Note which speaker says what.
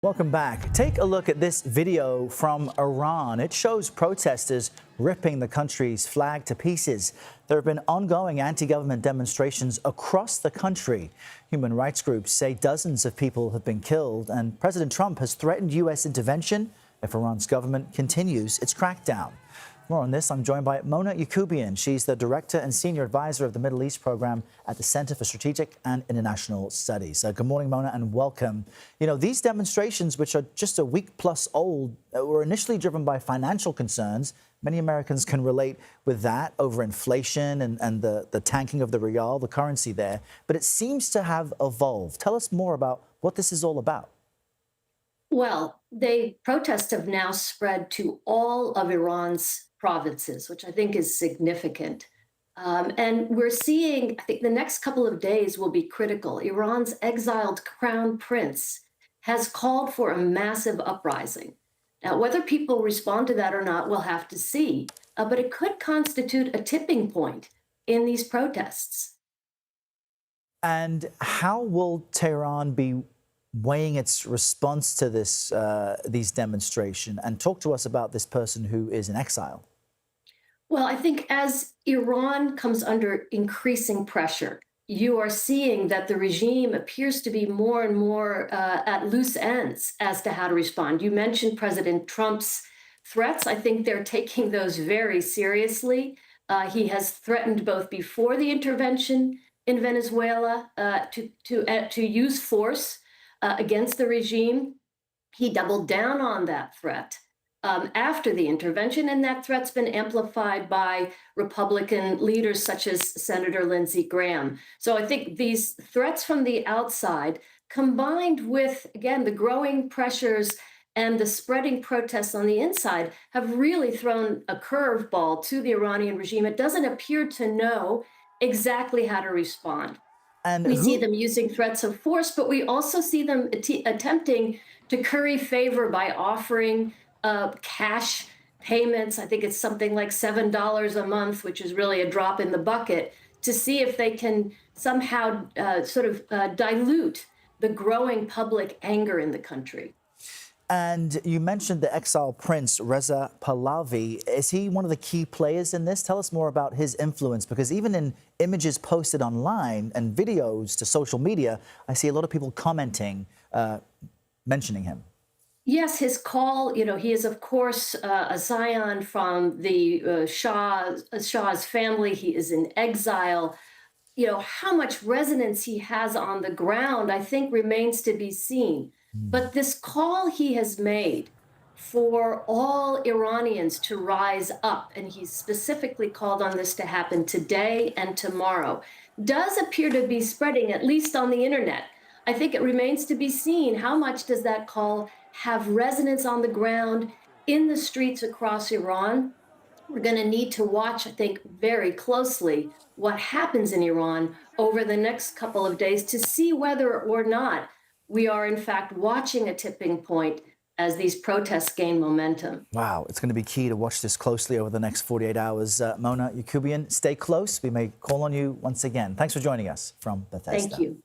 Speaker 1: Welcome back. Take a look at this video from Iran. It shows protesters ripping the country's flag to pieces. There have been ongoing anti-government demonstrations across the country. Human rights groups say dozens of people have been killed, and President Trump has threatened U.S. intervention if Iran's government continues its crackdown. More on this, I'm joined by Mona Yacoubian. She's the Director and Senior Advisor of the Middle East Program at the Center for Strategic and International Studies. Good morning, Mona, and welcome. You know, these demonstrations, which are just a week plus old, were initially driven by financial concerns. Many Americans can relate with that over inflation and the tanking of the rial, the currency there. But it seems to have evolved. Tell us more about what this is all about.
Speaker 2: Well, protests have now spread to all of Iran's provinces, which I think is significant. And we're seeing, I think the next couple of days will be critical. Iran's exiled crown prince has called for a massive uprising. Now, whether people respond to that or not, we'll have to see. But it could constitute a tipping point in these protests.
Speaker 1: And how will Tehran be weighing its response to these demonstrations? And talk to us about this person who is in exile.
Speaker 2: Well, I think as Iran comes under increasing pressure, you are seeing that the regime appears to be more and more at loose ends as to how to respond. You mentioned President Trump's threats. I think they're taking those very seriously. He has threatened both before the intervention in Venezuela to use force against the regime. He doubled down on that threat after the intervention, and that threat's been amplified by Republican leaders such as Senator Lindsey Graham. So I think these threats from the outside, combined with, again, the growing pressures and the spreading protests on the inside, have really thrown a curveball to the Iranian regime. It doesn't appear to know exactly how to respond.
Speaker 1: And
Speaker 2: we see them using threats of force, but we also see them attempting to curry favor by offering cash payments. I think it's something like $7 a month, which is really a drop in the bucket, to see if they can somehow dilute the growing public anger in the country.
Speaker 1: And you mentioned the exile prince, Reza Pahlavi. Is he one of the key players in this? Tell us more about his influence, because even in images posted online and videos to social media, I see a lot of people commenting, mentioning him.
Speaker 2: Yes, his call, he is, of course, a scion from the Shah's family. He is in exile. How much resonance he has on the ground, I think, remains to be seen. But this call he has made for all Iranians to rise up, and he's specifically called on this to happen today and tomorrow, does appear to be spreading, at least on the internet. I think it remains to be seen how much does that call have resonance on the ground in the streets across Iran. We're going to need to watch, I think, very closely what happens in Iran over the next couple of days to see whether or not we are, in fact, watching a tipping point as these protests gain momentum.
Speaker 1: Wow, it's going to be key to watch this closely over the next 48 hours. Mona Yacoubian, stay close. We may call on you once again. Thanks for joining us from Bethesda.
Speaker 2: Thank you.